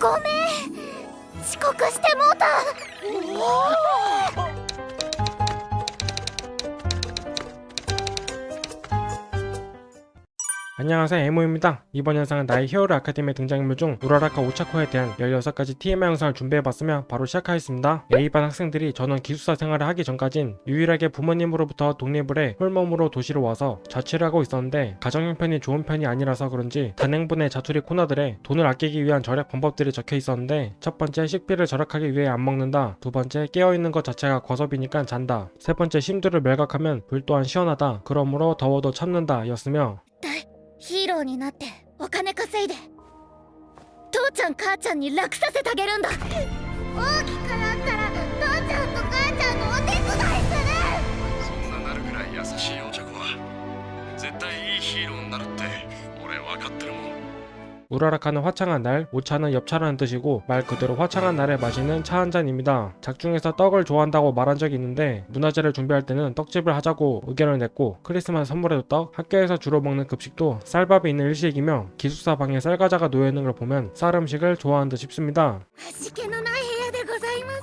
ごめん、遅刻してもうた。안녕하세요, 에모입니다. 이번 영상은 나의 히어로 아카데미 등장인물 중 우라라카 오차코에 대한 16가지 TMI 영상을 준비해봤으며 바로 시작하겠습니다. A반 학생들이 전원 기숙사 생활을 하기 전까진 유일하게 부모님으로부터 독립을 해 홀몸으로 도시로 와서 자취를 하고 있었는데 가정 형편이 좋은 편이 아니라서 그런지 단행본의 자투리 코너들에 돈을 아끼기 위한 절약 방법들이 적혀 있었는데, 첫 번째 식비를 절약하기 위해 안 먹는다, 두 번째 깨어있는 것 자체가 과섭이니까 잔다, 세 번째 심두를 멸각하면 불 또한 시원하다, 그러므로 더워도 참는다 였으며, ヒーローになってお金稼いで父ちゃん母ちゃんに楽させてあげるんだ。大きくなったら父ちゃんと母ちゃんのお手伝いする。そんななるくらい優しいお茶子は絶対いいヒーローになるって俺分かってるもん。 우라라카는 화창한 날, 오차는 엽차라는 뜻이고 말 그대로 화창한 날에 마시는 차 한 잔입니다. 작중에서 떡을 좋아한다고 말한 적이 있는데 문화제를 준비할 때는 떡집을 하자고 의견을 냈고, 크리스마스 선물에도 떡, 학교에서 주로 먹는 급식도 쌀밥이 있는 일식이며 기숙사 방에 쌀과자가 놓여있는 걸 보면 쌀 음식을 좋아하는 듯 싶습니다. 味気のない部屋でございます。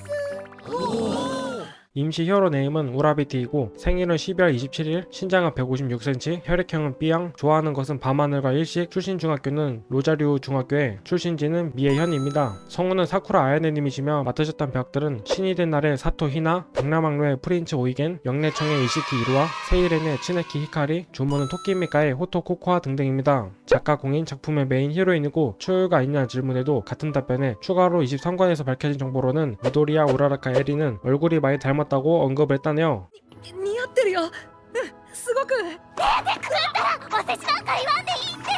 임시 히어로 네임은 우라비티이고 생일은 12월 27일, 신장은 156cm, 혈액형은 B형, 좋아하는 것은 밤하늘과 일식, 출신 중학교는 로자류 중학교에, 출신지는 미에현입니다. 성우는 사쿠라 아야네님이시며 맡으셨던 배역들은 신이 된 날의 사토 히나, 백라망로의 프린츠 오이겐, 영내청의 이시키 이루와, 세이렌의 치네키 히카리, 주모는 토끼미카의 호토 코코아 등등입니다. 작가 공인 작품의 메인 히로인이고 추후가 있냐는 질문에도 같은 답변에 추가로 23권에서 밝혀진 정보로는 미도리와 우라라카 에리는 얼굴이 많이 닮았다고 언급을 했다네요. 似合ってるよ。すごく。お世辞なんか言わんでいいって。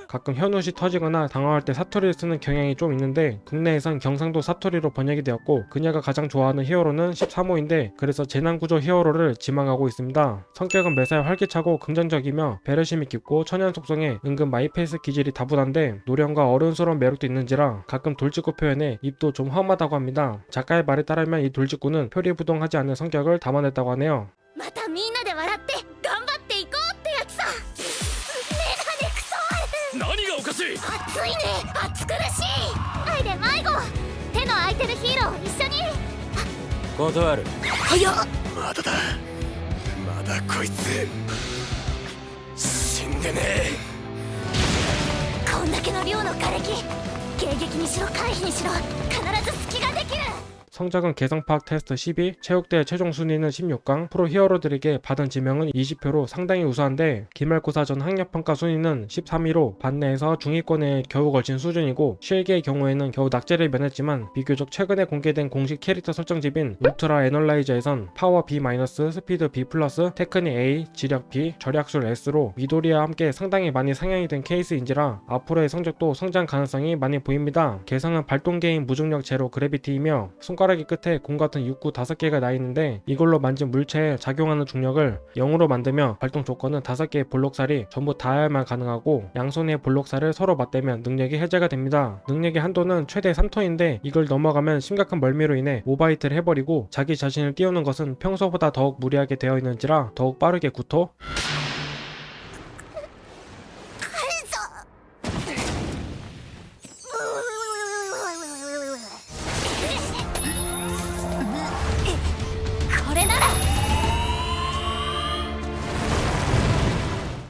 가끔 현우시 터지거나 당황할 때 사투리를 쓰는 경향이 좀 있는데 국내에선 경상도 사투리로 번역이 되었고, 그녀가 가장 좋아하는 히어로는 13호인데 그래서 재난구조 히어로를 지망하고 있습니다. 성격은 매사에 활기차고 긍정적이며 배려심이 깊고 천연 속성에 은근 마이페이스 기질이 다분한데 노련과 어른스러운 매력도 있는지라 가끔 돌직구 표현에 입도 좀 험하다고 합니다. 작가의 말에 따르면 이 돌직구는 표리부동하지 않는 성격을 담아냈다고 하네요. またみんなで笑って頑張っていこうってやつさ。メガネクソ。何がおかしい。暑いね、暑苦しい。アイで迷子。手の空いてるヒーロー一緒に。断る。早っ。まだだまだこいつ死んでねえ。こんだけの量の瓦礫、迎撃にしろ回避にしろ必ず隙ができる。 성적은 개성파악 테스트 12, 체육대회 최종 순위는 16강, 프로 히어로들에게 받은 지명은 20표로 상당히 우수한데 기말고사 전 학력평가 순위는 13위로 반내에서 중위권에 겨우 걸친 수준이고, 실기의 경우에는 겨우 낙제를 면했지만 비교적 최근에 공개된 공식 캐릭터 설정집인 울트라 애널라이저에선 파워 B-, 스피드 B+, 테크닉 A, 지력 B, 절약술 S로 미도리와 함께 상당히 많이 상향이 된 케이스인지라 앞으로의 성적도 성장 가능성이 많이 보입니다. 개성은 발동계인 무중력 제로 그래비티이며 손가락이 끝에 공 같은 육구 5개가 나 있는데 이걸로 만진 물체에 작용하는 중력을 0으로 만들며 발동 조건은 5개의 볼록살이 전부 닿아야만 가능하고 양손의 볼록살을 서로 맞대면 능력이 해제가 됩니다. 능력의 한도는 최대 3톤인데 이걸 넘어가면 심각한 멀미로 인해 오바이트를 해버리고, 자기 자신을 띄우는 것은 평소보다 더욱 무리하게 되어 있는지라 더욱 빠르게 구토,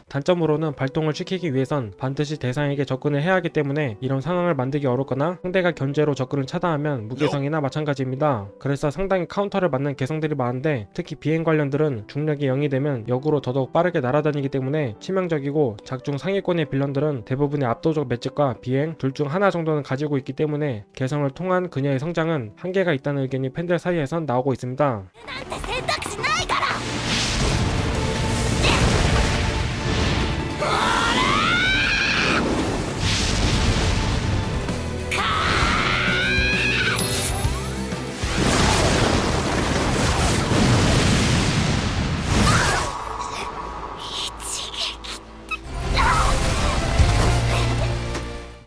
단점으로는 발동을 시키기 위해선 반드시 대상에게 접근을 해야 하기 때문에 이런 상황을 만들기 어렵거나 상대가 견제로 접근을 차단하면 무개성이나 마찬가지입니다. 그래서 상당히 카운터를 맞는 개성들이 많은데 특히 비행 관련들은 중력이 0이 되면 역으로 더더욱 빠르게 날아다니기 때문에 치명적이고, 작중 상위권의 빌런들은 대부분의 압도적 맷집과 비행 둘 중 하나 정도는 가지고 있기 때문에 개성을 통한 그녀의 성장은 한계가 있다는 의견이 팬들 사이에선 나오고 있습니다. なんて選択肢ないから。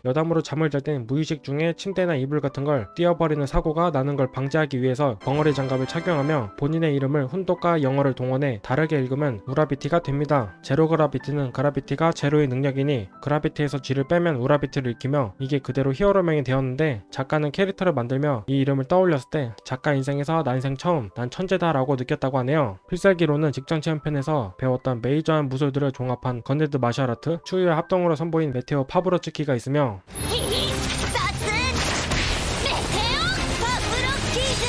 여담으로 잠을 잘 땐 무의식 중에 침대나 이불 같은 걸 띄어버리는 사고가 나는 걸 방지하기 위해서 벙어리 장갑을 착용하며 본인의 이름을 훈독과 영어를 동원해 다르게 읽으면 우라비티가 됩니다. 제로 그라비티는 그라비티가 제로의 능력이니 그라비티에서 G를 빼면 우라비티를 익히며 이게 그대로 히어로명이 되었는데 작가는 캐릭터를 만들며 이 이름을 떠올렸을 때 작가 인생에서 난생 처음 난 천재다 라고 느꼈다고 하네요. 필살기로는 직전 체험편에서 배웠던 메이저한 무술들을 종합한 건네드 마샬아트 추유의 합동으로 선보인 메테오 파브로츠키가 있으며 히히 사츠 메테오 파브로키즈.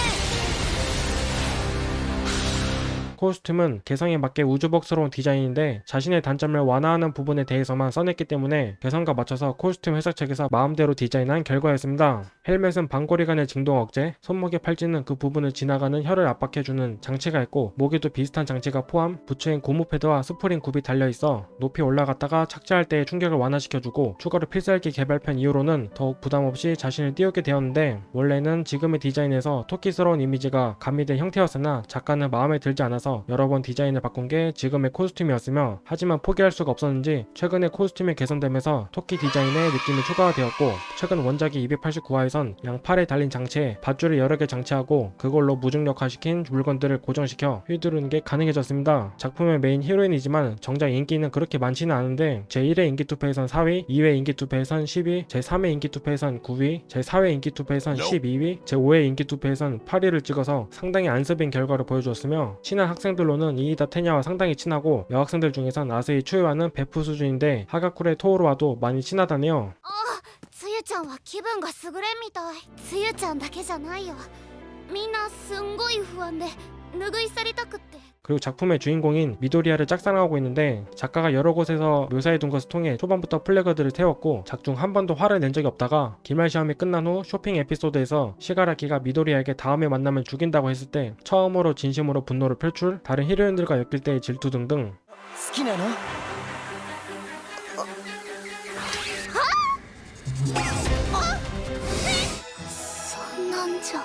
코스튬은 개성에 맞게 우주복스러운 디자인인데 자신의 단점을 완화하는 부분에 대해서만 써냈기 때문에 개성과 맞춰서 코스튬 회사 측에서 마음대로 디자인한 결과였습니다. 헬멧은 방골이간의 진동 억제, 손목의 팔찌는 그 부분을 지나가는 혀를 압박해주는 장치가 있고 목에도 비슷한 장치가 포함, 부츠엔 고무 패드와 스프링 굽이 달려있어 높이 올라갔다가 착지할 때의 충격을 완화시켜주고 추가로 필살기 개발편 이후로는 더욱 부담없이 자신을 띄우게 되었는데 원래는 지금의 디자인에서 토끼스러운 이미지가 가미된 형태였으나 작가는 마음에 들지 않아서 여러 번 디자인을 바꾼 게 지금의 코스튬이었으며 하지만 포기할 수가 없었는지 최근에 코스튬이 개선되면서 토끼 디자인의 느낌이 추가가 되었고 최근 원작이 289화에선 양팔에 달린 장치에 밧줄을 여러 개 장치하고 그걸로 무중력화시킨 물건들을 고정시켜 휘두르는 게 가능해졌습니다. 작품의 메인 히로인이지만 정작 인기는 그렇게 많지는 않은데 제1회 인기 투표에선 4위, 2회 인기 투표에선 10위, 제3회 인기 투표에선 9위, 제4회 인기 투표에선 12위, 제5회 인기 투표에선 8위를 찍어서 상당히 안습인 결과를 보여주었으며 친한 학생들로는 이이다 테냐와 상당히 친하고 여학생들 중에선 아세이 추유와는 베프 수준인데 하가쿠레 토오루와도 많이 친하다네요. つゆちゃんは気分が優れんみたい。つゆちゃんだけじゃないよ。みんなすんごい不安で拭い去りたくって。 그리고 작품의 주인공인 미도리아를 짝사랑하고 있는데 작가가 여러 곳에서 묘사해둔 것을 통해 초반부터 플래그들을 태웠고 작중 한 번도 화를 낸 적이 없다가 기말 시험이 끝난 후 쇼핑 에피소드에서 시가라키가 미도리아에게 다음에 만나면 죽인다고 했을 때 처음으로 진심으로 분노를 표출, 다른 히로인들과 엮일 때의 질투 등등 好きなのそんなんじゃ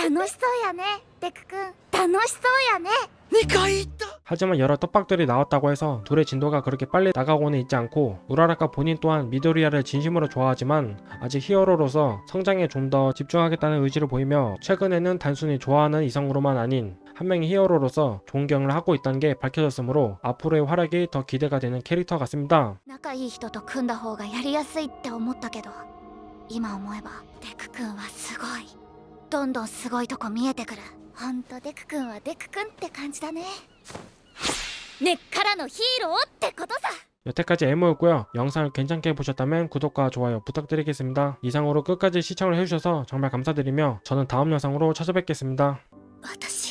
楽しそうやねデク君。楽しそうやね。 2回言った 하지만 여러 떡밥들이 나왔다고 해서 둘의 진도가 그렇게 빨리 나가고는 있지 않고 우라라카 본인 또한 미도리아를 진심으로 좋아하지만 아직 히어로로서 성장에 좀 더 집중하겠다는 의지를 보이며 최근에는 단순히 좋아하는 이성으로만 아닌 한 명의 히어로로서 존경을 하고 있다는 게 밝혀졌으므로 앞으로의 활약이 더 기대가 되는 캐릭터 같습니다. 仲いい人と組んだ方がやりやすいって思ったけど今思えばデク君はすごい。どんどんすごいとこ見えてくる。ほんとデク君はデク君って感じだね。根っからのヒーローってことさ。 여태까지 에모였고요. 영상을 괜찮게 보셨다면 구독과 좋아요 부탁드리겠습니다. 이상으로 끝까지 시청을 해주셔서 정말 감사드리며 저는 다음 영상으로 찾아뵙겠습니다. 私